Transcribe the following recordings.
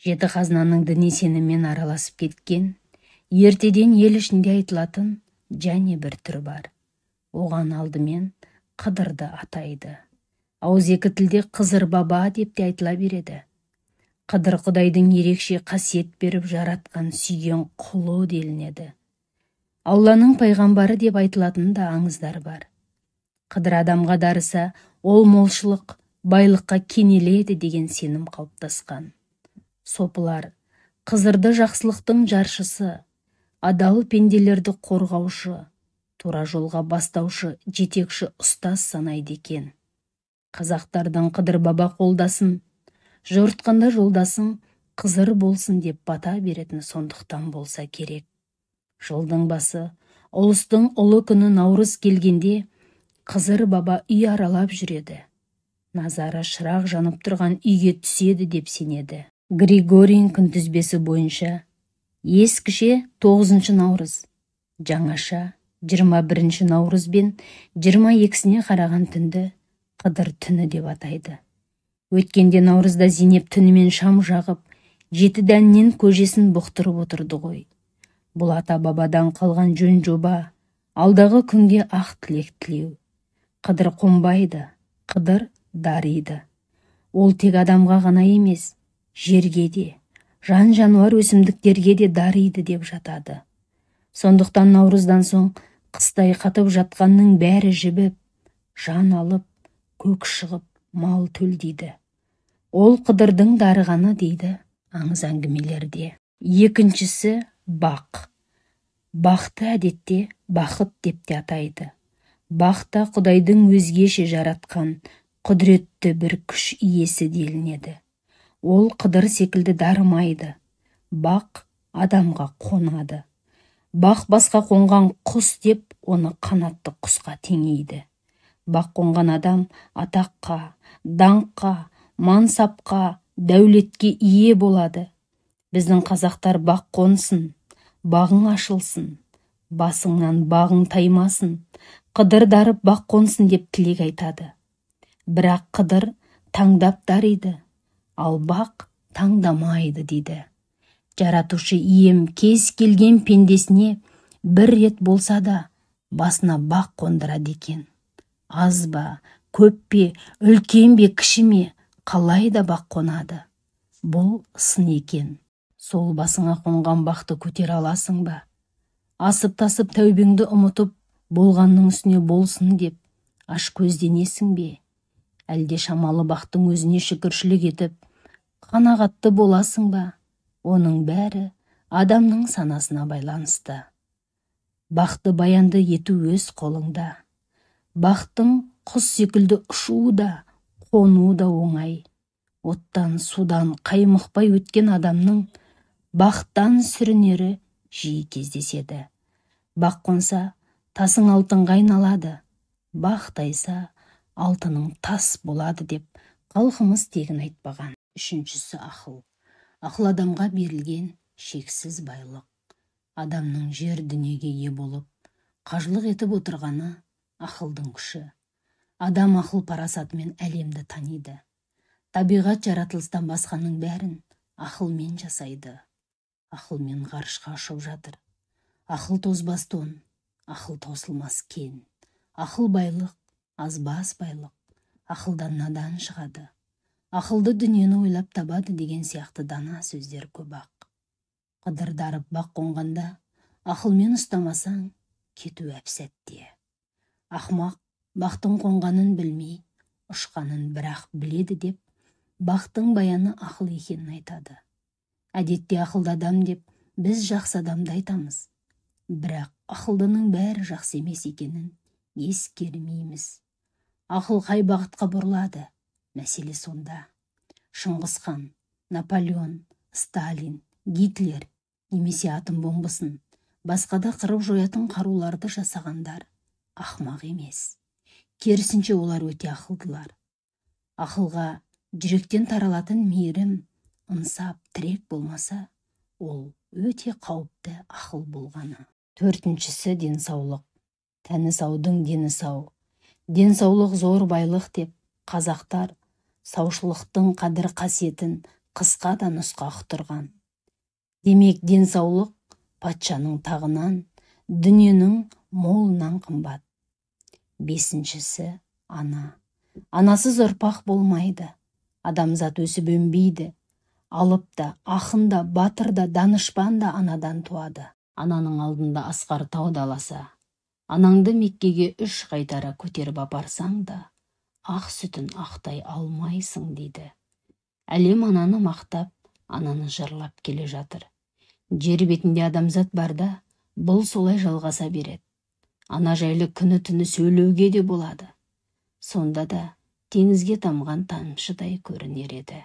Жеті қазынаның діни сеніммен араласып кеткен, ертеден ел ішінде айтылатын және бір түр бар. Оған алдымен Қыдырды атайды. Ауызекі тілде Қызыр баба деп те айтыла береді. Қыдыр Құдайдың ерекше қасиет беріп жаратқан сүйген құлы делінеді. Алланың пайғамбары деп айтылатын да аңыздар бар. Қыдыр адамға дарыса, ол молшылық, байлыққа кенеледі деген сенім қалыптасқан. Сопылар Қызырды жақсылықтың жаршысы, адал пенделерді қорғаушы, тура жолға бастаушы, жетекші ұстаз санайды екен. Қазақтардың Қыдыр баба қолдасын, жортқанда жолдасың Қызыр болсын деп бата беретін сондықтан болса керек. Жылдың басы, ұлыстың ұлы күні Наурыз келгенде, Қызыр баба үй аралап жүреді. Назары шырақ жанып тұрған үйге түседі деп сенеді. Григорин күнтізбесі бойынша ескіше 9 наурыз, жаңаша 21 наурыз бен 22-сіне қараған түнді Қыдыр түні деп атайды. Өткенде наурызда Зейнеп түнімен шам жағып, 7 дәннен көжесін бұқтырып отырды ғой. Бұл ата бабадан қалған жөн жоба, алдағы күнге ақ тілек тілеу. Қыдыр қонбайды, Қыдыр дариды. Ол тек адамға ғана емес, жерге де, жан жануар өсімдіктерге де дариды деп жатады. Сондықтан наурыздан соң қыстай қатып жатқанның бәрі жібіп, жан алып, көк шығып, мал төлдейді. Ол Қыдырдың дарығаны дейді аңыз әңгімелерде. Екіншісі бақ. Бақты әдетте бақыт деп те атайды. Бақта Құдайдың өзгеше жаратқан құдіретті бір күш иесі делінеді. Ол Қыдыр секілді дарымайды. Бақ адамға қонады. Бақ басқа қонған құс деп оны қанатты құсқа теңейді. Бақ қонған адам атаққа, даңққа, мансапқа, дәулетке ие болады. Біздің қазақтар бақ қонсын, бағың ашылсын, басыңнан бағың таймасын, Қыдыр дарып бақ қонсын деп тілек айтады. Бірақ Қыдыр таңдап дариды, ал бақ таңдамайды дейді. Жаратушы ием кез келген пендесіне бір рет болса да басына бақ қондырады екен. Аз ба, көп пе, үлкен бе, кіші ме, қалай да бақ қонады. Бұл сын екен. Сол басыңа қонған бақты көтер аласың ба? Асып-тасып тәубеңді ұмытып, болғанның үстіне болсын деп, аш көзденесің бе? Әлде шамалы бақтың өзіне шүкіршілік етіп, қанағатты боласың ба? Оның бәрі адамның санасына байланысты. Бақты баянды ету өз қолыңда. Бақтың құс секілді ұшуы да, қонуы да оңай. Оттан, судан қаймықпай өткен адамның бақтан сүрінері жиі кездеседі. Бақ қонса, тасың алтынға айналады. Бақ тайса, алтының тас болады деп халқымыз тегін айтпаған. Үшіншісі ақыл. Ақыл адамға берілген шексіз байлық. Адамның жер дүниеге ие болып, қажылық етіп отырғаны ақылдың күші. Адам ақыл парасатымен әлемді таниды. Табиғат жаратылыстан басқаның бәрін ақылмен жасайды. Ақылмен ғарышқа ұшып жатыр. Ақыл тозбас тон, ақыл таусылмас кен. Ақыл байлық, азбас байлық. Ақылдан надан шығады. Ақылды дүниені ойлап табады деген сияқты дана сөздер көп ақ. Қыдыр дарып бақ қонғанда, ақылмен ұстамасаң, кету әп-сәтте. Ақмақ бақтың қонғанын білмей, ұшқанын бірақ біледі деп, бақтың баяны ақыл екенін айтады. Әдетте ақылды адам деп біз жақсы адамды айтамыз. Бірақ ақылдының бәрі жақсы емес екенін ескермейміз. Ақыл қай бағытқа бұрылады? Мәселе сонда. Шыңғыс хан, Наполеон, Сталин, Гитлер немесе атом бомбасын, басқада қырып жоятын қаруларды жасағандар ақмақ емес. Керісінше олар өте ақылдылар. Ақылға жүректен таралатын мейірім, ынсап, тірек болмаса, ол өте қауіпті ақыл болғаны. Төртіншісі денсаулық. Тәні саудың дені сау. Денсаулық зор байлық деп қазақтар саушылықтың қадір қасиетін қысқа да нұсқа ұқтырған. Демек денсаулық патшаның тағынан, дүниенің молынан қымбат. Бесіншісі ана. Анасыз ұрпақ болмайды. Адамзат өсіп өнбейді. Алып та, ақын да, батыр да, данышпан да анадан туады. Ананың алдында асқар тау даласа, анаңды Меккеге 3 қайтара көтеріп апарсаң да, ақ сүтін ақтай алмайсың дейді. Әлем ананы мақтап, ананы жырлап келе жатыр. Жер бетінде адамзат барда, бұл солай жалғаса береді. Ана жайлы күні түні сөйлеуге де болады. Сонда да теңізге тамған тамшыдай көрінер еді.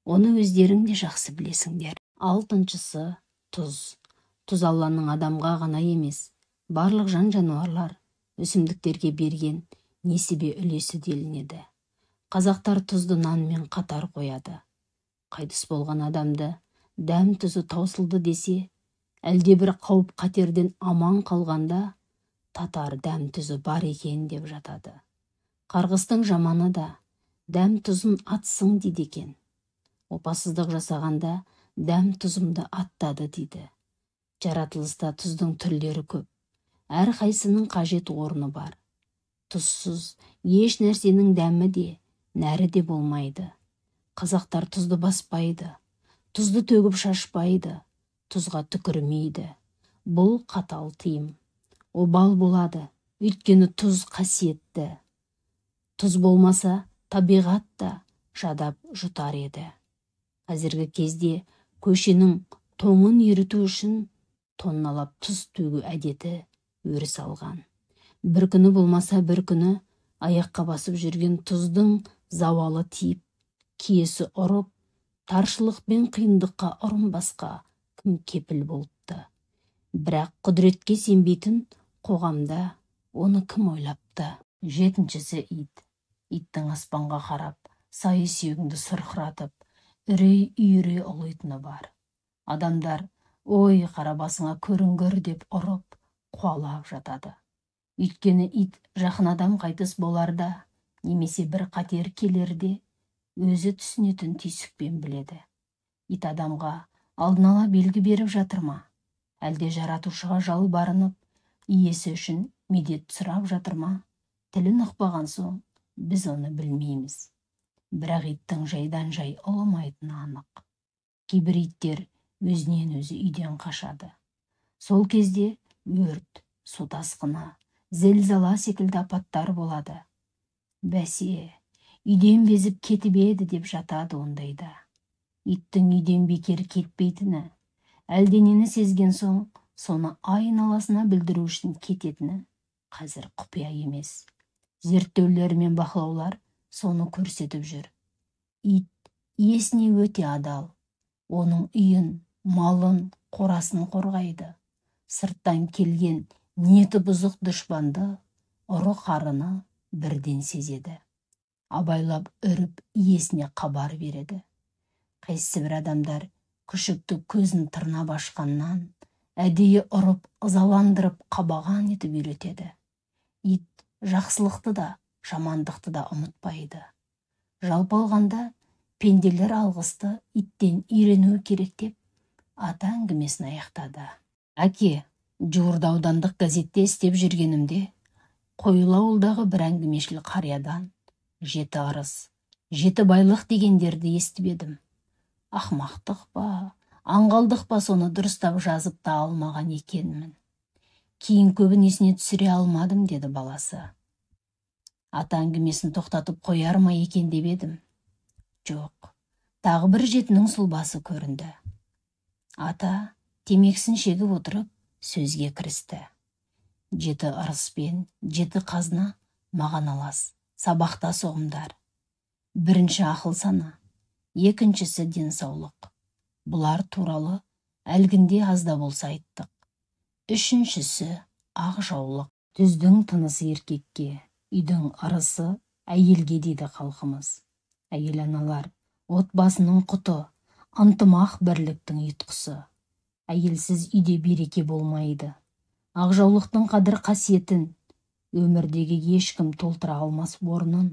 Оны өздерің де жақсы білесіңдер. Алтыншысы тұз. Тұз Алланың адамға ғана емес, барлық жан жануарлар, өсімдіктерге берген несібе үлесі делінеді. Қазақтар тұзды нанмен қатар қояды. Қайтыс болған адамды дәм тұзы таусылды десе, әлде бір қауіп қатерден аман қалғанда, татар дәм тұзы бар екен деп жатады. Қарғыстың жаманы да дәм тұзын атсың дейді екен. Опасыздық жасағанда дәм тұзымды аттады дейді. Жаратылыста тұздың түрлері көп. Әр қайсының қажет орны бар. Тұзсыз еш нәрсенің дәмі де, нәрі де болмайды. Қазақтар тұзды баспайды, тұзды төгіп шашпайды, тұзға түкірмейді. Бұл қатал тыйым. Обал болады, өйткені тұз қасиетті. Тұз болмаса, табиғат та жадап жұтар еді. Қазіргі кезде көшенің тоңын еріту үшін тонналап тұз төгу әдеті өріс алған. Бір күні болмаса бір күні аяққа басып жүрген тұздың зауалы тиіп, киесі ұрып, таршылық пен қиындыққа ұрынбасқа кім кепіл болыпты. Бірақ құдіретке сенбейтін қоғамда оны кім ойлапты. Жетіншісі ит. Иттің аспанға қарап, сайы сүйегіңді сырқыратып, үрей-үйірей ұлитыны бар. Адамдар, ой қарабасыңа көрінгір деп ұрып, қуалап жатады. Өйткені ит жақын адам қайтыс боларда, немесе бір қатер келерде, өзі түсінетін түйсікпен біледі. Ит адамға алдын ала белгі беріп жатыр ма? Әлде жаратушыға жалбарынып, иесі үшін медет сұрап жатыр ма? Тілін ұқпаған соң, біз оны білмейміз. Бірақ иттің жайдан жай ұлымайтыны анық. Кейбір иттер өзінен өзі үйден қашады. Сол кезде өрт, су тасқыны, зілзала секілді апаттар болады. Бәсе, үйден безіп кетіп еді деп жатады ондайда. Иттің үйден бекер кетпейтіні, әлденені сезген соң, соны айналасына білдіру үшін кететіні қазір құпия емес. Зерттеулер мен бақылаулар соны көрсетіп жүр. Ит иесіне өте адал. Оның үйін, малын, қорасын қорғайды. Сырттан келген ниеті бұзық дұшпанды, ұры қарыны бірден сезеді. Абайлап үріп иесіне хабар береді. Қайсы бір адамдар күшікті көзін тырнап ашқаннан, әдейі ұрып, ызаландырып, қабаған етіп үйретеді. Ит жақсылықты да, жамандықты да ұмытпайды. Жалпы алғанда, пенделер алғысты иттен үйрену керек деп, ата әңгімесін аяқтады. Әке, жуырда аудандық газетте істеп жүргенімде, Қойлы ауылдағы бір әңгімешіл қариядан 7 арыз, 7 байлық дегендерді естіп едім. Ақмақтық па, аңғалдық па соны дұрыстап жазып та алмаған екенмін. Кейін көбін есіне түсіре алмадым, деді баласы. Ата әңгімесін тоқтатып қояр ма екен деп едім. Жоқ, тағы бір 7-нің сұлбасы көрінді. Ата темекісін шегіп отырып сөзге кірісті. 7 ырыс пен 7 қазына маған алас, сабақта соғымдар. Бірінші ақыл сана, екіншісі денсаулық. Бұлар туралы әлгінде азда болса айттық. Үшіншісі ақ жаулық. Түздің тынысы еркекке, үйдің ырысы әйелге дейді халқымыз. Әйел аналар, отбасының құты, ынтымақ бірліктің ұйытқысы. Әйелсіз үйде береке болмайды. Ақ жаулықтың қадір қасиетін, өмірдегі ешкім толтыра алмас орнын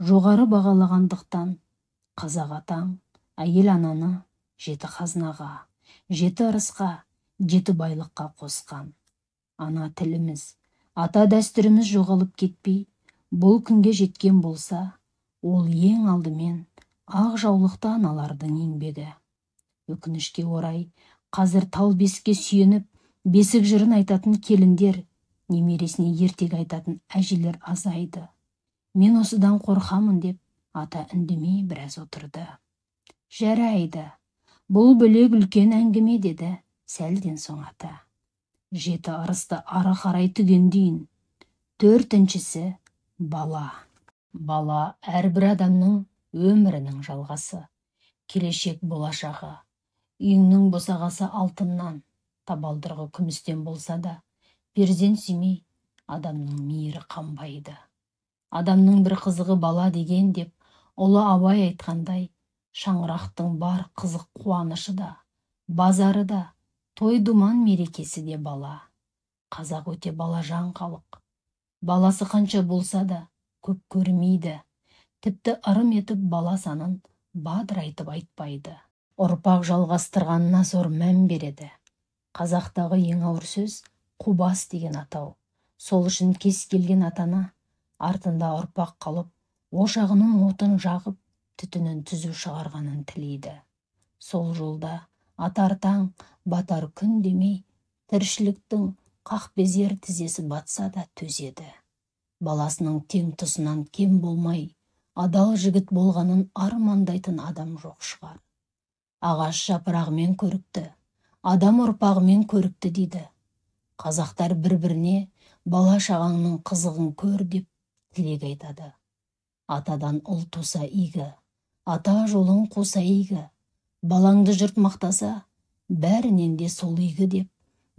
жоғары бағалағандықтан, қазақ атаң Әйел ананы 7 қазынаға, 7 ырысқа, 7 байлыққа қосқан. Ана тіліміз, ата дәстүріміз жоғалып кетпей, бұл күнге жеткен болса, ол ең алдымен ақ жаулықты аналардың еңбегі. Өкінішке орай, қазір тал бесікке сүйеніп, бесік жырын айтатын келіндер, немересіне ертегі айтатын әжелер азайды. Мен осыдан қорқамын деп, ата үндемей біраз отырды. Жарайды, бұл бөлек үлкен әңгіме деді, сәлден соң ата. 7 ырысты ары қарай түгендейін. 4-шісі бала. Бала әрбір адамның өмірінің жалғасы, келешек болашағы. Үйіңнің босағасы алтыннан, табалдырығы күмістен болса да, перзент сүймей, адамның мейірі қанбайды. Адамның бір қызығы бала деген деп, ұлы Абай айтқандай, шаңырақтың бар қызық қуанышы да, базары да, той думан мерекесі де бала. Қазақ өте балажан халық. Баласы қанша болса да, көп көрмейді. Тіпті ырым етіп бала санын бадырайтып айтпайды. Ұрпақ жалғастырғанына зор мән береді. Қазақтағы ең ауыр сөз қубас деген атау. Сол үшін кез келген атана артында ұрпақ қалып, ошағының отын жағып, түтінін түзу шығарғанын тілейді. Сол жолда атар таң, батар күн демей, тіршіліктің қақбезер тізесі батса да төзеді. Баласының тең тұсынан кем болмай, адал жігіт болғанын армандайтын адам жоқ шығар. Ағаш жапырағымен көрікті, адам ұрпағымен көрікті дейді. Қазақтар бір-біріне бала шағаңның қызығын көр деп тілек айтады. Атадан ұл туса игі, ата жолын қуса игі, балаңды жұрт мақтаса, бәрінен де сол игі деп,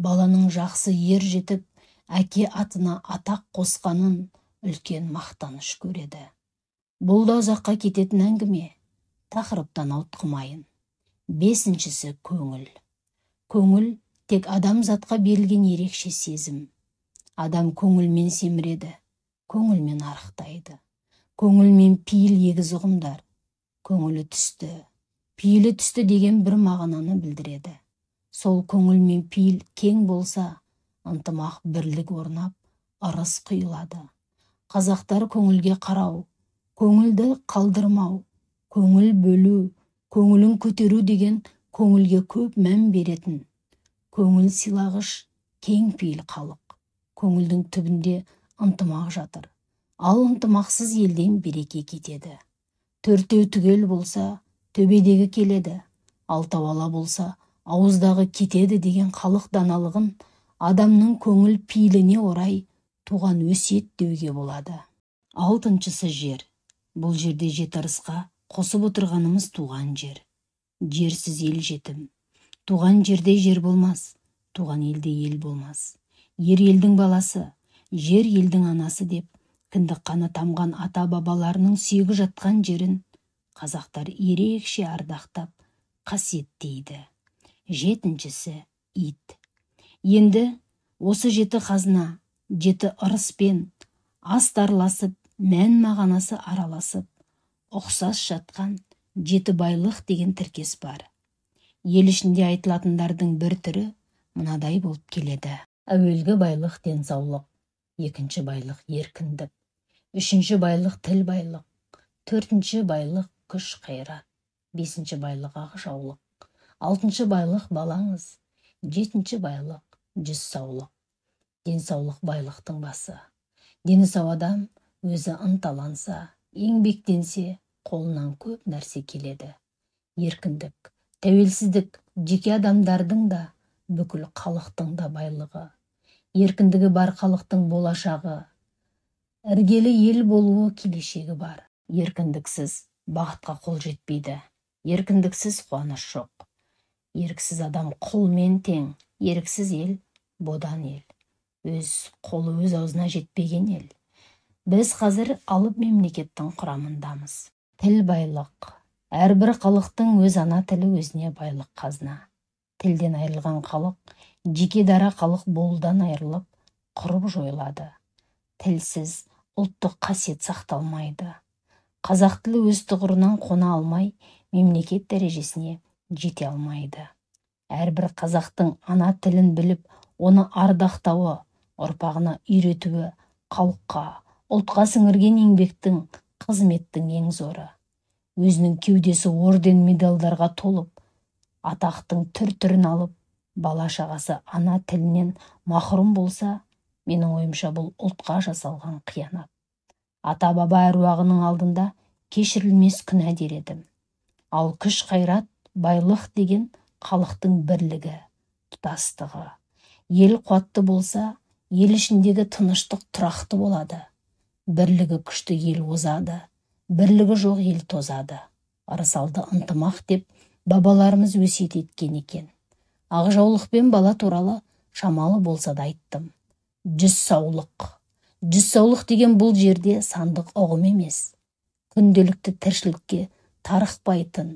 баланың жақсы ер жетіп, әке атына атақ қосқанын үлкен мақтаныш көреді. Бұл да ұзаққа кететін әңгіме, тақырыптан ауытқымайын. 5-шісі көңіл. Көңіл тек адамзатқа берілген ерекше сезім. Адам көңілмен семіреді, көңілмен арықтайды. Көңілмен пейіл егіз ұғымдар. Көңілі түсті, пейілі түсті деген бір мағынаны білдіреді. Сол көңілмен пейіл кең болса, ынтымақ бірлік орнап, ырыс құйылады. Қазақтар көңілге қарау, көңілді қалдырмау, көңіл бөлу, көңілін көтеру деген көңілге көп мән беретін. Көңіл сыйлағыш, кең пейіл халық. Көңілдің түбінде ынтымақ жатыр. Ал ынтымақсыз елден береке кетеді. 4 түгел болса, төбедегі келеді. 6 ала болса, ауыздағы кетеді деген халық даналығын адамның көңіл пейіліне орай туған өсиет деуге болады. 6-шысы жер. Бұл жерде 7 ырысқа қосып отырғанымыз туған жер. Жерсіз ел жетім. Туған жерде жер болмас, туған елде ел болмас. Ер елдің баласы, жер елдің анасы деп, кіндік қаны тамған ата бабаларының сүйегі жатқан жерін қазақтар ерекше ардақтап, қасиеттейді. 7-шісі ит. Енді осы 7 қазына, 7 ырыспен астарласып, мән мағанасы араласып, ұқсас жатқан 7 байлық деген тіркес бар. Ел ішінде айтылатындардың бір түрі мынадай болып келеді. Әуелгі байлық денсаулық, 2-ші байлық еркіндік, 3-ші байлық тіл байлық, 4-ші байлық күш қайрат, 5-ші байлық ақ жаулық, 6-ші байлық балаңыз, 7-ші байлық жүз саулық. Денсаулық байлықтың басы. Дені сау адам өзі ынталанса, еңбектенсе, қолынан көп нәрсе келеді. Еркіндік, тәуелсіздік жеке адамдардың да, бүкіл халықтың да байлығы. Еркіндігі бар халықтың болашағы. Іргелі ел болуы келешегі бар. Еркіндіксіз бақытқа қол жетпейді. Еркіндіксіз қуаныш жоқ. Еріксіз адам құлмен тең, еріксіз ел бодан ел. Өз қолы өз аузына жетпеген ел. Біз қазір алып мемлекеттің құрамындамыз. Тіл байлық. Әрбір халықтың өз ана тілі өзіне байлық қазына. Тілден айырылған халық, жеке дара халық болудан айырылып, құрып жойылады. Тілсіз ұлттық қасиет сақталмайды. Қазақ тілі өз тұғырынан қона алмай, мемлекет дәрежесіне жете алмайды. Әрбір қазақтың ана тілін біліп, оны ардақтауы, ұрпағына үйретуі халыққа, ұлтқа сіңірген еңбектің, қызметтің ең зоры. Өзінің кеудесі орден медалдарға толып, атақтың түр-түрін алып, бала-шағасы ана тілінен махрұм болса, менің ойымша бұл ұлтқа жасалған қиянат. Ата-баба әруағының алдында кешірілмес күнә дер едім. Ал күш қайрат, байлық деген халықтың бірлігі, тұтастығы. Ел қуатты болса, ел ішіндегі тыныштық тұрақты болады. Бірлігі күшті ел озады, бірлігі жоқ ел тозады. Ырысалды ынтымақ деп бабаларымыз өсиет еткен екен. Ақжаулықпен бала туралы шамалы болса да айттым. 100 саулық. 100 саулық деген бұл жерде сандық ұғым емес. Күнделікті тіршілікке тарықпайтын,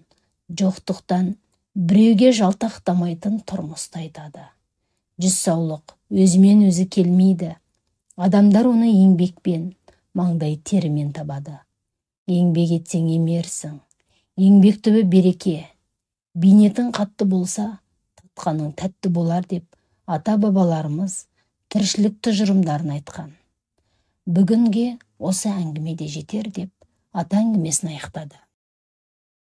жоқтықтан біреуге жалтақтамайтын тұрмысты айтады. 100 саулық өзімен өзі келмейді. Адамдар оны еңбекпен, маңдай терімен табады. Еңбек етсең емерсің. Еңбек түбі береке. Бейнетің қатты болса, татқаның тәтті болар деп ата-бабаларымыз тіршілік тұжырымдарын айтқан. Бүгінге осы әңгімеде жетер деп ата әңгімесін аяқтады.